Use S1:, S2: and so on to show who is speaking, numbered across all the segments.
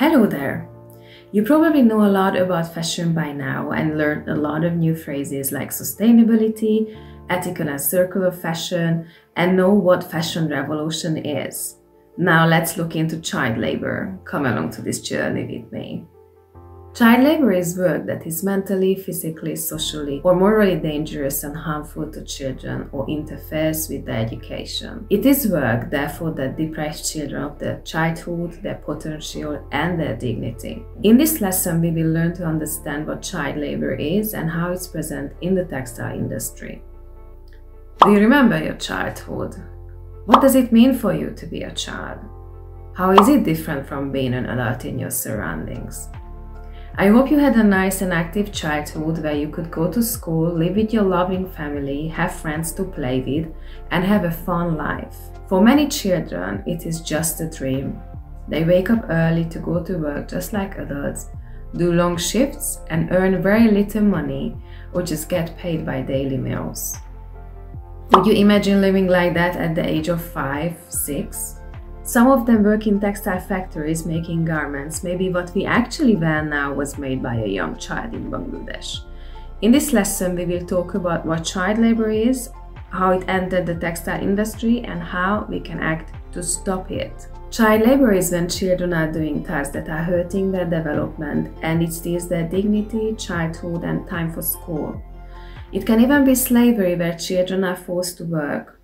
S1: Hello there! You probably know a lot about fashion by now and learned a lot of new phrases like sustainability, ethical and circular fashion, and know what fashion revolution is. Now let's look into child labor. Come along to this journey with me. Child labor is work that is mentally, physically, socially, or morally dangerous and harmful to children or interferes with their education. It is work, therefore, that deprives children of their childhood, their potential, and their dignity. In this lesson, we will learn to understand what child labor is and how it's present in the textile industry. Do you remember your childhood? What does it mean for you to be a child? How is it different from being an adult in your surroundings? I hope you had a nice and active childhood where you could go to school, live with your loving family, have friends to play with, and have a fun life. For many children, it is just a dream. They wake up early to go to work just like adults, do long shifts, and earn very little money or just get paid by daily meals. Could you imagine living like that at the age of 5, 6? Some of them work in textile factories making garments. Maybe what we actually wear now was made by a young child in Bangladesh. In this lesson, we will talk about what child labor is, how it entered the textile industry, and how we can act to stop it. Child labor is when children are doing tasks that are hurting their development, and it steals their dignity, childhood, and time for school. It can even be slavery where children are forced to work.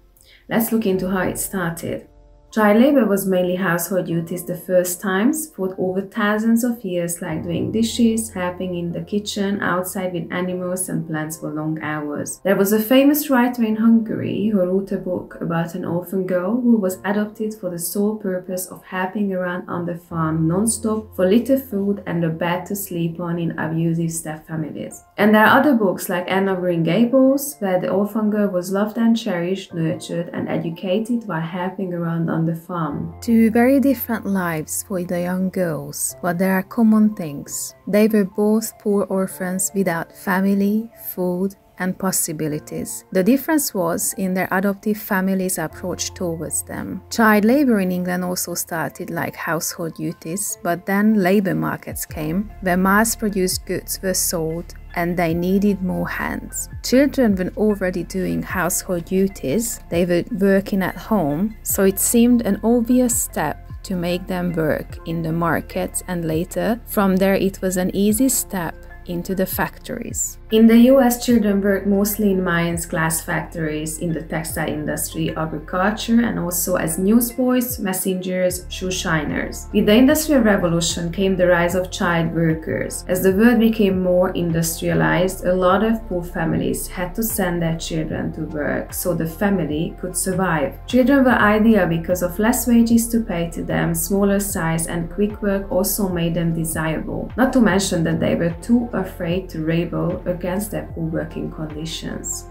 S1: Let's look into how it started. Child labor was mainly household duties the first times, for over thousands of years, like doing dishes, helping in the kitchen, outside with animals and plants for long hours. There was a famous writer in Hungary who wrote a book about an orphan girl who was adopted for the sole purpose of helping around on the farm non-stop for little food and a bed to sleep on in abusive step families. And there are other books like Anne of Green Gables, where the orphan girl was loved and cherished, nurtured and educated while helping around on the farm.
S2: Two very different lives for the young girls, but there are common things. They were both poor orphans without family, food, and possibilities. The difference was in their adoptive families' approach towards them. Child labor in England also started like household duties, but then labor markets came, where mass-produced goods were sold and they needed more hands. Children were already doing household duties, they were working at home, so it seemed an obvious step to make them work in the markets, and later, from there it was an easy step into the factories.
S1: In the US, children work mostly in mines, glass factories, in the textile industry, agriculture, and also as newsboys, messengers, shoe shiners. With the Industrial Revolution came the rise of child workers. As the world became more industrialized, a lot of poor families had to send their children to work so the family could survive. Children were ideal because of less wages to pay to them, smaller size, and quick work also made them desirable. Not to mention that they were too afraid to rebel against their poor working conditions.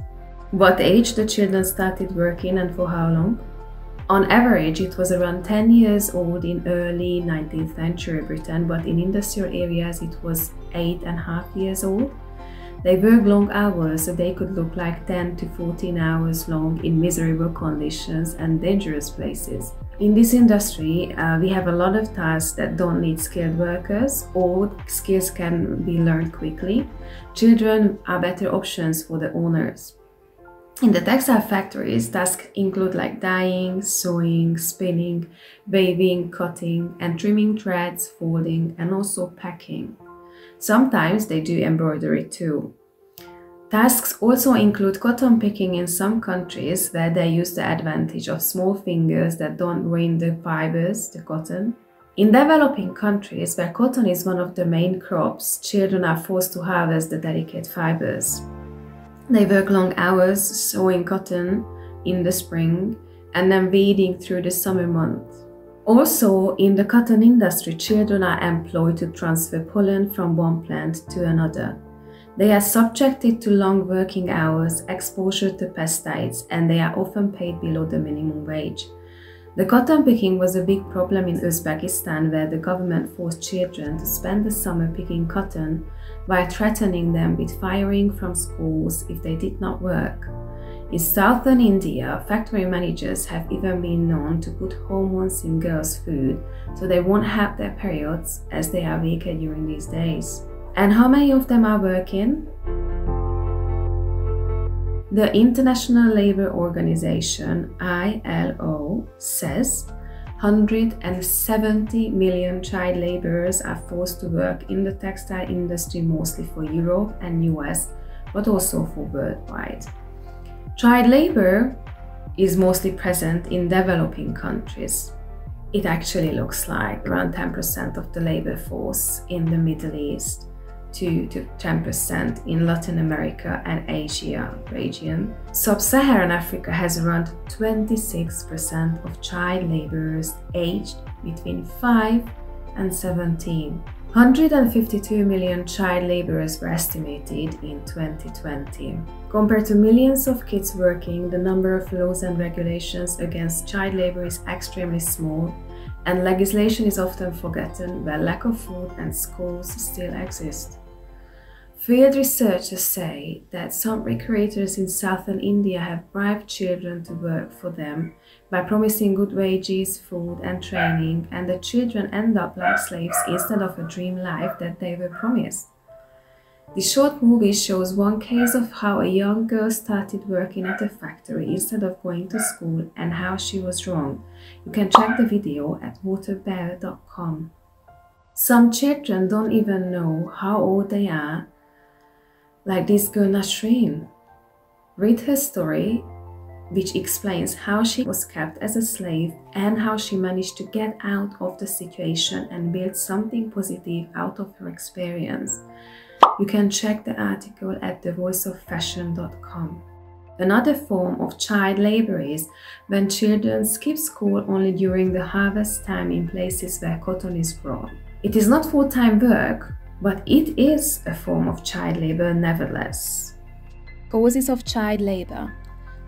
S1: What age the children started working and for how long? On average, it was around 10 years old in early 19th century Britain, but in industrial areas it was 8.5 years old. They worked long hours, so they could look like 10 to 14 hours long in miserable conditions and dangerous places. In this industry, we have a lot of tasks that don't need skilled workers, or skills can be learned quickly. Children are better options for the owners. In the textile factories, tasks include like dyeing, sewing, spinning, weaving, cutting, and trimming threads, folding, and also packing. Sometimes they do embroidery too. Tasks also include cotton picking in some countries, where they use the advantage of small fingers that don't ruin the fibers, the cotton. In developing countries, where cotton is one of the main crops, children are forced to harvest the delicate fibers. They work long hours sewing cotton in the spring and then weeding through the summer months. Also, in the cotton industry, children are employed to transfer pollen from one plant to another. They are subjected to long working hours, exposure to pesticides, and they are often paid below the minimum wage. The cotton picking was a big problem in Uzbekistan, where the government forced children to spend the summer picking cotton while threatening them with firing from schools if they did not work. In southern India, factory managers have even been known to put hormones in girls' food so they won't have their periods as they are weaker during these days. And how many of them are working? The International Labour Organization, ILO, says 170 million child laborers are forced to work in the textile industry, mostly for Europe and US, but also for worldwide. Child labor is mostly present in developing countries. It actually looks like around 10% of the labor force in the Middle East, 2 to 10% in Latin America and Asia region. Sub-Saharan Africa has around 26% of child laborers aged between 5 and 17. 152 million child laborers were estimated in 2020. Compared to millions of kids working, the number of laws and regulations against child labor is extremely small, and legislation is often forgotten where lack of food and schools still exist. Field researchers say that some recruiters in southern India have bribed children to work for them by promising good wages, food and training, and the children end up like slaves instead of a dream life that they were promised. The short movie shows one case of how a young girl started working at a factory instead of going to school and how she was wrong. You can check the video at waterbear.com. Some children don't even know how old they are, like this girl Nasreen. Read her story, which explains how she was kept as a slave and how she managed to get out of the situation and build something positive out of her experience. You can check the article at thevoiceoffashion.com. Another form of child labor is when children skip school only during the harvest time in places where cotton is grown. It is not full-time work, but it is a form of child labor nevertheless.
S2: Causes of child labor: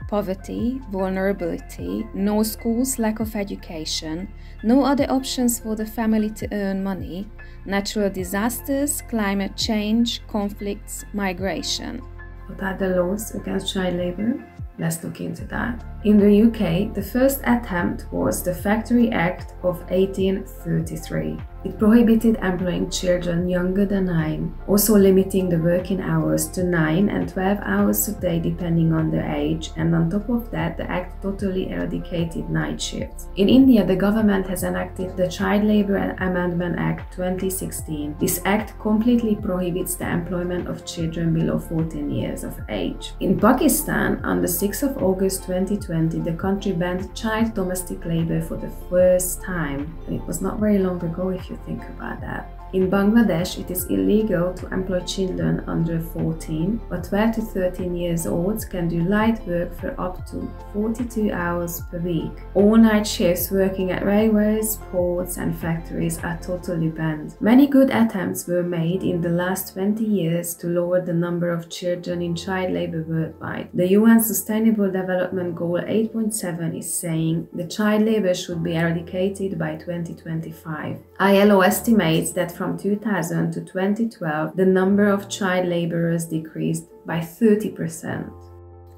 S2: poverty, vulnerability, no schools, lack of education, no other options for the family to earn money, natural disasters, climate change, conflicts, migration.
S1: What are the laws against child labor? Let's look into that. In the UK, the first attempt was the Factory Act of 1833. It prohibited employing children younger than 9, also limiting the working hours to 9 and 12 hours a day depending on their age, and on top of that, the act totally eradicated night shifts. In India, the government has enacted the Child Labour Amendment Act 2016. This act completely prohibits the employment of children below 14 years of age. In Pakistan, on the 6th of August 2020, the country banned child domestic labour for the first time, and it was not very long ago if you think about that. In Bangladesh, it is illegal to employ children under 14, but 12 to 13 years old can do light work for up to 42 hours per week. All night shifts working at railways, ports and factories are totally banned. Many good attempts were made in the last 20 years to lower the number of children in child labor worldwide. The UN Sustainable Development Goal 8.7 is saying the child labor should be eradicated by 2025. ILO estimates that from 2000 to 2012, the number of child laborers decreased by 30%.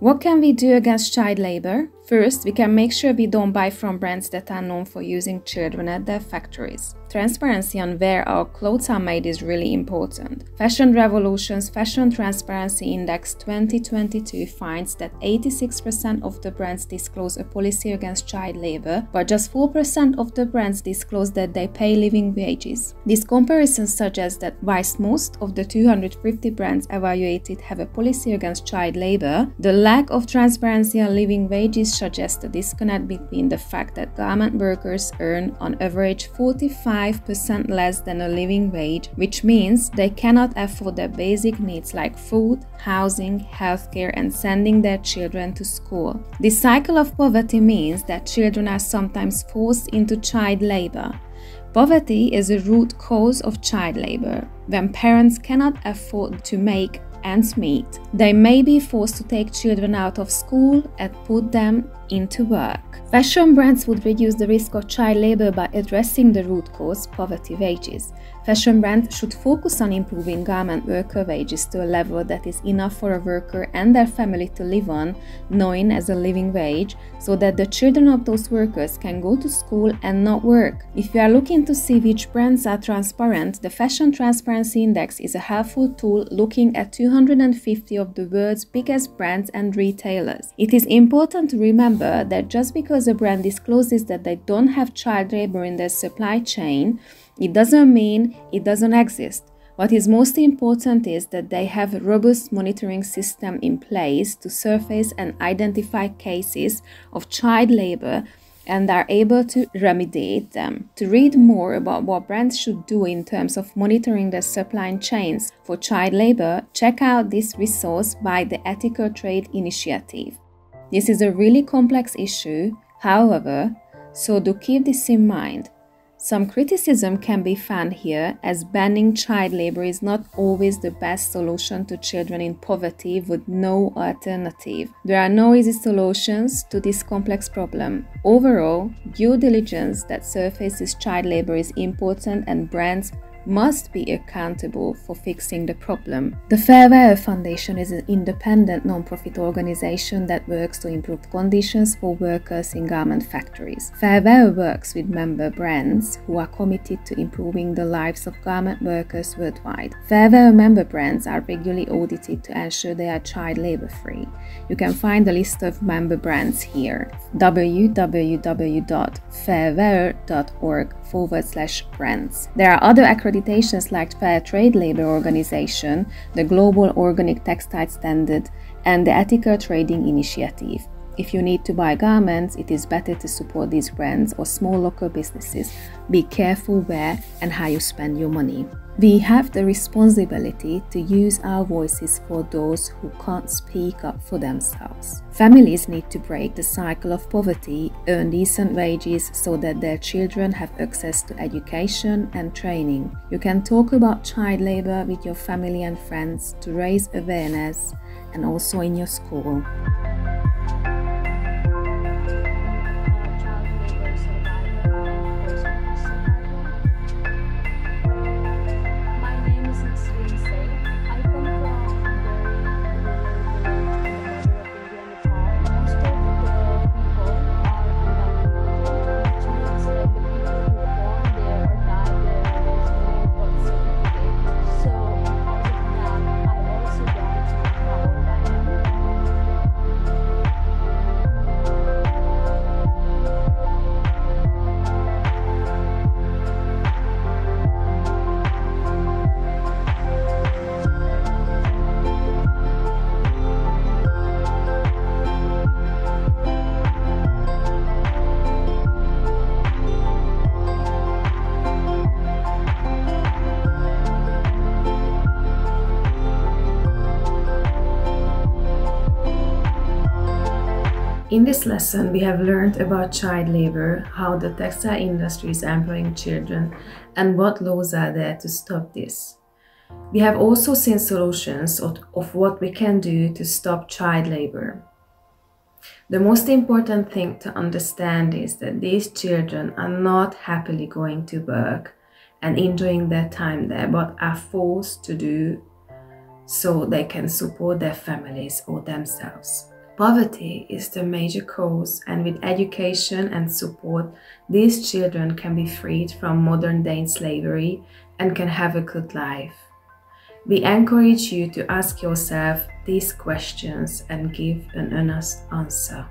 S2: What can we do against child labor? First, we can make sure we don't buy from brands that are known for using children at their factories. Transparency on where our clothes are made is really important. Fashion Revolution's Fashion Transparency Index 2022 finds that 86% of the brands disclose a policy against child labor, but just 4% of the brands disclose that they pay living wages. This comparison suggests that whilst most of the 250 brands evaluated have a policy against child labor, the lack of transparency on living wages suggests a disconnect between the fact that garment workers earn on average 45% less than a living wage, which means they cannot afford their basic needs like food, housing, healthcare, and sending their children to school. This cycle of poverty means that children are sometimes forced into child labor. Poverty is a root cause of child labor. When parents cannot afford to make ends meet. They may be forced to take children out of school and put them into work. Fashion brands would reduce the risk of child labor by addressing the root cause, poverty wages. Fashion brands should focus on improving garment worker wages to a level that is enough for a worker and their family to live on, known as a living wage, so that the children of those workers can go to school and not work. If you are looking to see which brands are transparent, the Fashion Transparency Index is a helpful tool looking at 250 of the world's biggest brands and retailers. It is important to remember that just because a brand discloses that they don't have child labor in their supply chain, it doesn't mean it doesn't exist. What is most important is that they have a robust monitoring system in place to surface and identify cases of child labor and are able to remediate them. To read more about what brands should do in terms of monitoring their supply chains for child labor, check out this resource by the Ethical Trade Initiative. This is a really complex issue, however, so do keep this in mind. Some criticism can be found here, as banning child labor is not always the best solution to children in poverty with no alternative. There are no easy solutions to this complex problem. Overall, due diligence that surfaces child labor is important, and brands must be accountable for fixing the problem. The Fair Wear Foundation is an independent non-profit organization that works to improve conditions for workers in garment factories. Fair Wear works with member brands who are committed to improving the lives of garment workers worldwide. Fair Wear member brands are regularly audited to ensure they are child labor free. You can find a list of member brands here: www.fairwear.org/brands. There are other accreditations like Fair Trade Labor Organization, the Global Organic Textile Standard, and the Ethical Trading Initiative. If you need to buy garments, it is better to support these brands or small local businesses. Be careful where and how you spend your money. We have the responsibility to use our voices for those who can't speak up for themselves. Families need to break the cycle of poverty, earn decent wages so that their children have access to education and training. You can talk about child labor with your family and friends to raise awareness, and also in your school.
S1: In this lesson, we have learned about child labor, how the textile industry is employing children, and what laws are there to stop this. We have also seen solutions of what we can do to stop child labor. The most important thing to understand is that these children are not happily going to work and enjoying their time there, but are forced to do so they can support their families or themselves. Poverty is the major cause, and with education and support, these children can be freed from modern-day slavery and can have a good life. We encourage you to ask yourself these questions and give an honest answer.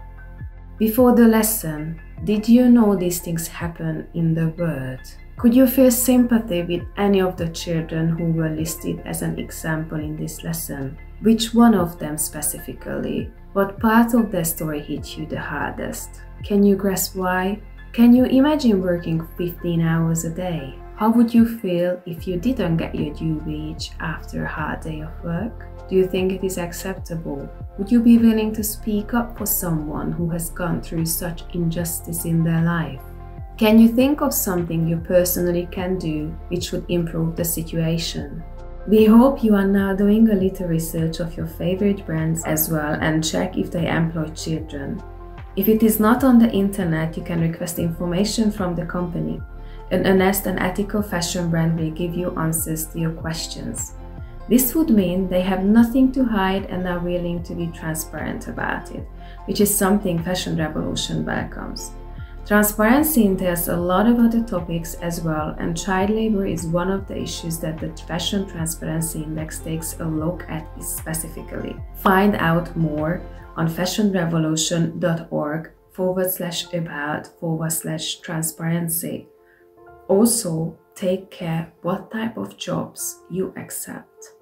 S1: Before the lesson, did you know these things happen in the world? Could you feel sympathy with any of the children who were listed as an example in this lesson? Which one of them specifically? What part of their story hit you the hardest? Can you grasp why? Can you imagine working 15 hours a day? How would you feel if you didn't get your due wage after a hard day of work? Do you think it is acceptable? Would you be willing to speak up for someone who has gone through such injustice in their life? Can you think of something you personally can do which would improve the situation? We hope you are now doing a little research of your favorite brands as well and check if they employ children. If it is not on the internet, you can request information from the company. An honest and ethical fashion brand will give you answers to your questions. This would mean they have nothing to hide and are willing to be transparent about it, which is something Fashion Revolution welcomes. Transparency entails a lot of other topics as well, and child labor is one of the issues that the Fashion Transparency Index takes a look at specifically. Find out more on fashionrevolution.org/about/transparency. Also, take care what type of jobs you accept.